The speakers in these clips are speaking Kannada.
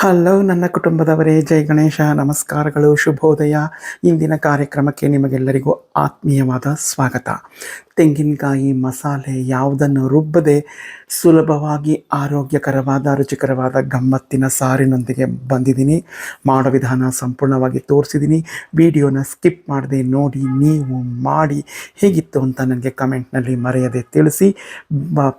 ಹಲೋ ನನ್ನ ಕುಟುಂಬದವರೇ, ಜೈ ಗಣೇಶ, ನಮಸ್ಕಾರಗಳು, ಶುಭೋದಯ. ಇಂದಿನ ಕಾರ್ಯಕ್ರಮಕ್ಕೆ ನಿಮಗೆಲ್ಲರಿಗೂ ಆತ್ಮೀಯವಾದ ಸ್ವಾಗತ. ತೆಂಗಿನಕಾಯಿ ಮಸಾಲೆ ಯಾವುದನ್ನು ರುಬ್ಬದೆ ಸುಲಭವಾಗಿ ಆರೋಗ್ಯಕರವಾದ ರುಚಿಕರವಾದ ಗಮ್ಮತ್ತಿನ ಸಾರಿನೊಂದಿಗೆ ಬಂದಿದ್ದೀನಿ. ಮಾಡೋ ವಿಧಾನ ಸಂಪೂರ್ಣವಾಗಿ ತೋರಿಸಿದ್ದೀನಿ. ವಿಡಿಯೋನ ಸ್ಕಿಪ್ ಮಾಡದೆ ನೋಡಿ, ನೀವು ಮಾಡಿ ಹೇಗಿತ್ತು ಅಂತ ನನಗೆ ಕಮೆಂಟ್ನಲ್ಲಿ ಮರೆಯದೆ ತಿಳಿಸಿ.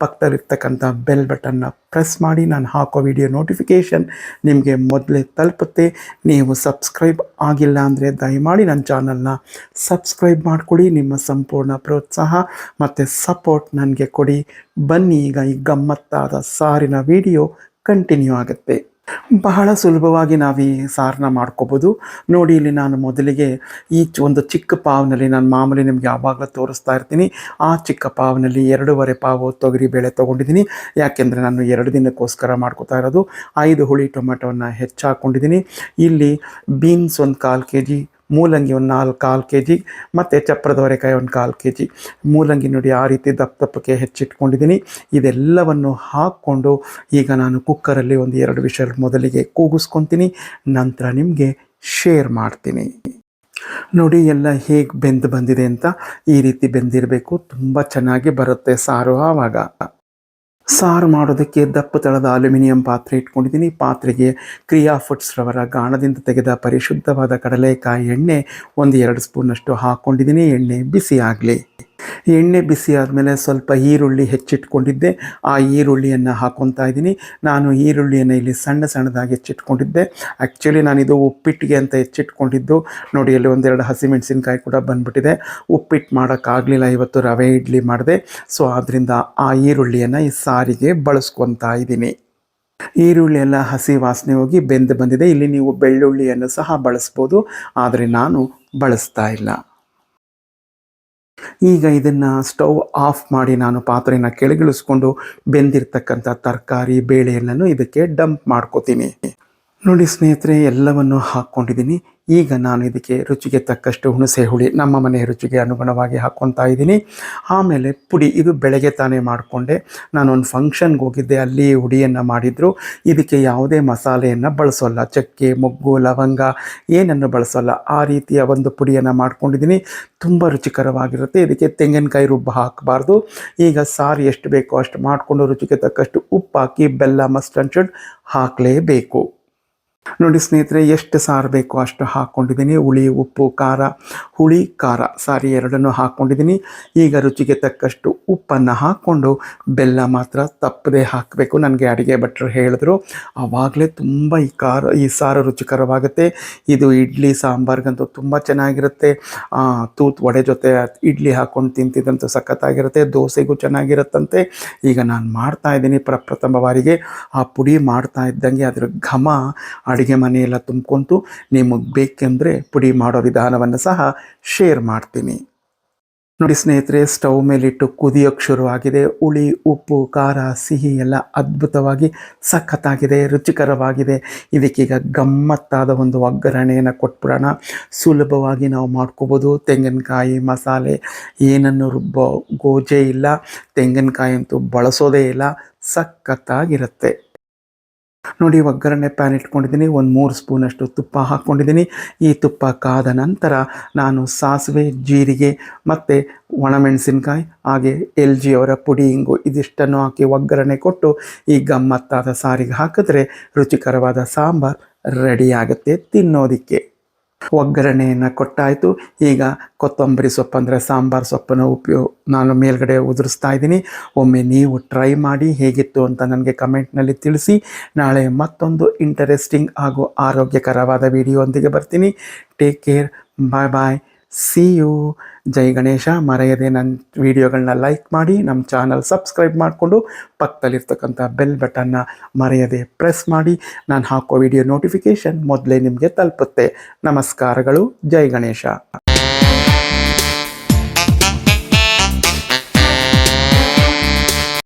ಪಕ್ಕದಲ್ಲಿರ್ತಕ್ಕಂಥ ಬೆಲ್ ಬಟನ್ನ ಪ್ರೆಸ್ ಮಾಡಿ. ನಾನು ಹಾಕೋ ವಿಡಿಯೋ ನೋಟಿಫಿಕೇಷನ್ ನಿಮಗೆ ಮೊದಲೇ ತಲುಪುತ್ತೆ. ನೀವು ಸಬ್ಸ್ಕ್ರೈಬ್ ಆಗಿಲ್ಲ ಅಂದರೆ ದಯಮಾಡಿ ನನ್ನ ಚಾನಲ್ನ ಸಬ್ಸ್ಕ್ರೈಬ್ ಮಾಡಿಕೊಡಿ. ನಿಮ್ಮ ಸಂಪೂರ್ಣ ಪ್ರೋತ್ಸಾಹ ಮತ್ತು ಸಪೋರ್ಟ್ ನನಗೆ ಕೊಡಿ. ಬನ್ನಿ, ಈಗ ಈ ಗಮ್ಮತ್ತಾದ ಸಾರಿನ ವಿಡಿಯೋ ಕಂಟಿನ್ಯೂ ಆಗುತ್ತೆ. ಬಹಳ ಸುಲಭವಾಗಿ ನಾವು ಈ ಸಾರನ್ನ ಮಾಡ್ಕೋಬೋದು. ನೋಡಿ, ಇಲ್ಲಿ ನಾನು ಮೊದಲಿಗೆ ಈ ಒಂದು ಚಿಕ್ಕ ಪಾವ್ನಲ್ಲಿ, ನಾನು ಮಾಮೂಲಿ ನಿಮಗೆ ಯಾವಾಗಲೂ ತೋರಿಸ್ತಾ ಇರ್ತೀನಿ, ಆ ಚಿಕ್ಕ ಪಾವ್ನಲ್ಲಿ 2.5 ಪಾವು ತೊಗರಿಬೇಳೆ ತೊಗೊಂಡಿದ್ದೀನಿ. ಯಾಕೆಂದರೆ ನಾನು 2 ದಿನಕ್ಕೋಸ್ಕರ ಮಾಡ್ಕೋತಾ ಇರೋದು. 5 ಹುಳಿ ಟೊಮೆಟೊವನ್ನು ಹೆಚ್ಚಾಕೊಂಡಿದ್ದೀನಿ. ಇಲ್ಲಿ ಬೀನ್ಸ್ ಒಂದು 1/4 kg, ಮೂಲಂಗಿ ಒಂದು 4/4 kg ಮತ್ತು ಚಪ್ರದವರೆಕಾಯಿ ಒಂದು 1/4 kg. ಮೂಲಂಗಿ ನೋಡಿ ಆ ರೀತಿ ದಪ್ಪಕ್ಕೆ ಹೆಚ್ಚಿಟ್ಕೊಂಡಿದ್ದೀನಿ. ಇದೆಲ್ಲವನ್ನು ಹಾಕ್ಕೊಂಡು ಈಗ ನಾನು ಕುಕ್ಕರಲ್ಲಿ ಒಂದು 2 ವಿಷಲ್ ಮೊದಲಿಗೆ ಕೂಗಿಸ್ಕೊತೀನಿ. ನಂತರ ನಿಮಗೆ ಶೇರ್ ಮಾಡ್ತೀನಿ. ನೋಡಿ ಎಲ್ಲ ಹೇಗೆ ಬೆಂದು ಬಂದಿದೆ ಅಂತ. ಈ ರೀತಿ ಬೆಂದಿರಬೇಕು, ತುಂಬ ಚೆನ್ನಾಗಿ ಬರುತ್ತೆ ಸಾರು. ಆವಾಗ ಸಾರು ಮಾಡೋದಕ್ಕೆ ದಪ್ಪ ತಳದ ಅಲ್ಯೂಮಿನಿಯಂ ಪಾತ್ರೆ ಇಟ್ಕೊಂಡಿದ್ದೀನಿ. ಪಾತ್ರೆಗೆ ಕ್ರಿಯಾ ಫುಡ್ಸ್ ರವರ ಗಾಣದಿಂದ ತೆಗೆದ ಪರಿಶುದ್ಧವಾದ ಕಡಲೆಕಾಯಿ ಎಣ್ಣೆ ಒಂದು 2 ಸ್ಪೂನಷ್ಟು ಹಾಕ್ಕೊಂಡಿದ್ದೀನಿ. ಎಣ್ಣೆ ಬಿಸಿ ಆಗಲಿ. ಎಣ್ಣೆ ಬಿಸಿ ಆದಮೇಲೆ ಸ್ವಲ್ಪ ಈರುಳ್ಳಿ ಹೆಚ್ಚಿಟ್ಕೊಂಡಿದ್ದೆ, ಆ ಈರುಳ್ಳಿಯನ್ನು ಹಾಕ್ಕೊತಾ ಇದ್ದೀನಿ. ನಾನು ಈರುಳ್ಳಿಯನ್ನು ಇಲ್ಲಿ ಸಣ್ಣದಾಗಿ ಹೆಚ್ಚಿಟ್ಕೊಂಡಿದ್ದೆ. ಆ್ಯಕ್ಚುಲಿ ನಾನಿದು ಉಪ್ಪಿಟ್ಟಿಗೆ ಅಂತ ಹೆಚ್ಚಿಟ್ಕೊಂಡಿದ್ದು. ನೋಡಿ, ಅಲ್ಲಿ 1-2 ಹಸಿಮೆಣಸಿನ್ಕಾಯಿ ಕೂಡ ಬಂದ್ಬಿಟ್ಟಿದೆ. ಉಪ್ಪಿಟ್ಟು ಮಾಡೋಕ್ಕಾಗಲಿಲ್ಲ, ಇವತ್ತು ರವೆ ಇಡ್ಲಿ ಮಾಡಿದೆ. ಸೊ ಆದ್ದರಿಂದ ಆ ಈರುಳ್ಳಿಯನ್ನು ಈ ಸಾರಿಗೆ ಬಳಸ್ಕೊತಾ ಇದ್ದೀನಿ. ಈರುಳ್ಳಿ ಎಲ್ಲ ಹಸಿ ವಾಸನೆ ಹೋಗಿ ಬೆಂದು ಬಂದಿದೆ. ಇಲ್ಲಿ ನೀವು ಬೆಳ್ಳುಳ್ಳಿಯನ್ನು ಸಹ ಬಳಸ್ಬೋದು, ಆದರೆ ನಾನು ಬಳಸ್ತಾ ಇಲ್ಲ. ಈಗ ಇದನ್ನು ಸ್ಟವ್ ಆಫ್ ಮಾಡಿ ನಾನು ಪಾತ್ರೆನ ಕೆಳಗಿಳಿಸ್ಕೊಂಡು ಬೆಂದಿರ್ತಕ್ಕಂಥ ತರಕಾರಿ ಬೇಳೆಯನ್ನು ಇದಕ್ಕೆ ಡಂಪ್ ಮಾಡ್ಕೋತೀನಿ. ನೋಡಿ ಸ್ನೇಹಿತರೆ, ಎಲ್ಲವನ್ನು ಹಾಕ್ಕೊಂಡಿದ್ದೀನಿ. ಈಗ ನಾನು ಇದಕ್ಕೆ ರುಚಿಗೆ ತಕ್ಕಷ್ಟು ಹುಣಸೆ ಹುಳಿ ನಮ್ಮ ಮನೆಯ ರುಚಿಗೆ ಅನುಗುಣವಾಗಿ ಹಾಕ್ಕೊತಾ ಇದ್ದೀನಿ. ಆಮೇಲೆ ಪುಡಿ, ಇದು ಬೆಳಗ್ಗೆ ತಾನೇ ಮಾಡಿಕೊಂಡೆ. ನಾನೊಂದು ಫಂಕ್ಷನ್ಗೆ ಹೋಗಿದ್ದೆ, ಅಲ್ಲಿ ಹುಡಿಯನ್ನು ಮಾಡಿದರು. ಇದಕ್ಕೆ ಯಾವುದೇ ಮಸಾಲೆಯನ್ನು ಬಳಸೋಲ್ಲ, ಚಕ್ಕೆ, ಮೊಗ್ಗು, ಲವಂಗ ಏನನ್ನು ಬಳಸೋಲ್ಲ. ಆ ರೀತಿಯ ಒಂದು ಪುಡಿಯನ್ನು ಮಾಡ್ಕೊಂಡಿದ್ದೀನಿ. ತುಂಬ ರುಚಿಕರವಾಗಿರುತ್ತೆ. ಇದಕ್ಕೆ ತೆಂಗಿನಕಾಯಿ ರುಬ್ಬ ಹಾಕಬಾರ್ದು. ಈಗ ಸಾರು ಎಷ್ಟು ಬೇಕೋ ಅಷ್ಟು ಮಾಡಿಕೊಂಡು ರುಚಿಗೆ ತಕ್ಕಷ್ಟು ಉಪ್ಪು ಹಾಕಿ, ಬೆಲ್ಲ ಮಸ್ಟ್ ಆ್ಯಂಡ್ ಶುಡ್ ಹಾಕಲೇಬೇಕು. ನೋಡಿ ಸ್ನೇಹಿತರೆ, ಎಷ್ಟು ಸಾರು ಬೇಕೋ ಅಷ್ಟು ಹಾಕ್ಕೊಂಡಿದ್ದೀನಿ. ಹುಳಿ, ಉಪ್ಪು, ಖಾರ, ಹುಳಿ, ಖಾರ ಸಾರಿ ಎರಡನ್ನೂ ಹಾಕ್ಕೊಂಡಿದ್ದೀನಿ. ಈಗ ರುಚಿಗೆ ತಕ್ಕಷ್ಟು ಉಪ್ಪನ್ನು ಹಾಕ್ಕೊಂಡು ಬೆಲ್ಲ ಮಾತ್ರ ತಪ್ಪದೆ ಹಾಕಬೇಕು. ನನಗೆ ಅಡುಗೆ ಭಟ್ರು ಹೇಳಿದ್ರು, ಆವಾಗಲೇ ತುಂಬ ಈ ಸಾರು ರುಚಿಕರವಾಗುತ್ತೆ. ಇದು ಇಡ್ಲಿ ಸಾಂಬಾರ್ಗಂತೂ ತುಂಬ ಚೆನ್ನಾಗಿರುತ್ತೆ. ತೂತ್ ವಡೆ ಜೊತೆ ಇಡ್ಲಿ ಹಾಕ್ಕೊಂಡು ತಿಂತಿದ್ದಂತೂ ಸಖತ್ತಾಗಿರುತ್ತೆ. ದೋಸೆಗೂ ಚೆನ್ನಾಗಿರುತ್ತಂತೆ. ಈಗ ನಾನು ಮಾಡ್ತಾಯಿದ್ದೀನಿ ಪ್ರಪ್ರಥಮ ಬಾರಿಗೆ. ಆ ಪುಡಿ ಮಾಡ್ತಾ ಇದ್ದಂಗೆ ಅದರ ಘಮ ಅಡುಗೆ ಮನೆಯೆಲ್ಲ ತುಂಬ್ಕೊಂತು. ನಿಮಗೆ ಬೇಕೆಂದರೆ ಪುಡಿ ಮಾಡೋ ವಿಧಾನವನ್ನು ಸಹ ಶೇರ್ ಮಾಡ್ತೀನಿ. ನೋಡಿ ಸ್ನೇಹಿತರೆ, ಸ್ಟವ್ ಮೇಲಿಟ್ಟು ಕುದಿಯೋಕ್ಕೆ ಶುರುವಾಗಿದೆ. ಹುಳಿ, ಉಪ್ಪು, ಖಾರ, ಸಿಹಿ ಎಲ್ಲ ಅದ್ಭುತವಾಗಿ ಸಖತ್ತಾಗಿದೆ, ರುಚಿಕರವಾಗಿದೆ. ಇದಕ್ಕೀಗ ಗಮ್ಮತ್ತಾದ ಒಂದು ಒಗ್ಗರಣೆಯನ್ನು ಕೊಟ್ಬಿಡೋಣ. ಸುಲಭವಾಗಿ ನಾವು ಮಾಡ್ಕೋಬೋದು. ತೆಂಗಿನಕಾಯಿ ಮಸಾಲೆ ಏನನ್ನು ರುಬ್ಬೋ ಗೋಜೆ ಇಲ್ಲ, ತೆಂಗಿನಕಾಯಿ ಅಂತೂ ಬಳಸೋದೇ ಇಲ್ಲ, ಸಖತ್ತಾಗಿರುತ್ತೆ. ನೋಡಿ, ಒಗ್ಗರಣೆ ಪ್ಯಾನ್ ಇಟ್ಕೊಂಡಿದ್ದೀನಿ. ಒಂದು 3 ಸ್ಪೂನಷ್ಟು ತುಪ್ಪ ಹಾಕ್ಕೊಂಡಿದ್ದೀನಿ. ಈ ತುಪ್ಪ ಕಾದ ನಂತರ ನಾನು ಸಾಸಿವೆ, ಜೀರಿಗೆ ಮತ್ತು ಒಣಮೆಣಸಿನ್ಕಾಯಿ ಹಾಗೆ LG ಅವರ ಪುಡಿ, ಇಂಗು ಇದಿಷ್ಟನ್ನು ಹಾಕಿ ಒಗ್ಗರಣೆ ಕೊಟ್ಟು ಈ ಗಮ್ಮತ್ತಾದ ಸಾರಿಗೆ ಹಾಕಿದ್ರೆ ರುಚಿಕರವಾದ ಸಾಂಬಾರು ರೆಡಿ ಆಗುತ್ತೆ ತಿನ್ನೋದಕ್ಕೆ. ಒಗ್ಗರಣೆಯನ್ನು ಕೊಟ್ಟಾಯಿತು. ಈಗ ಕೊತ್ತಂಬರಿ ಸೊಪ್ಪು ಅಂದರೆ ಸಾಂಬಾರು ಸೊಪ್ಪನ್ನು ನಾನು ಮೇಲ್ಗಡೆ ಉದುರಿಸ್ತಾ ಇದ್ದೀನಿ. ಒಮ್ಮೆ ನೀವು ಟ್ರೈ ಮಾಡಿ ಹೇಗಿತ್ತು ಅಂತ ನನಗೆ ಕಮೆಂಟ್ನಲ್ಲಿ ತಿಳಿಸಿ. ನಾಳೆ ಮತ್ತೊಂದು ಇಂಟರೆಸ್ಟಿಂಗ್ ಹಾಗೂ ಆರೋಗ್ಯಕರವಾದ ವಿಡಿಯೋಂದಿಗೆ ಬರ್ತೀನಿ. Take care, bye bye, see you. ಜೈ ಗಣೇಶ. ಮರೆಯದೆ ನನ್ನ ವಿಡಿಯೋಗಳನ್ನ ಲೈಕ್ ಮಾಡಿ, ನಮ್ಮ ಚಾನಲ್ ಸಬ್ಸ್ಕ್ರೈಬ್ ಮಾಡಿಕೊಂಡು ಪಕ್ಕದಲ್ಲಿರ್ತಕ್ಕಂಥ ಬೆಲ್ ಬಟನ್ನ ಮರೆಯದೆ ಪ್ರೆಸ್ ಮಾಡಿ. ನಾನು ಹಾಕೋ ವಿಡಿಯೋ ನೋಟಿಫಿಕೇಷನ್ ಮೊದಲೇ ನಿಮಗೆ ತಲುಪುತ್ತೆ. ನಮಸ್ಕಾರಗಳು. ಜೈ ಗಣೇಶ.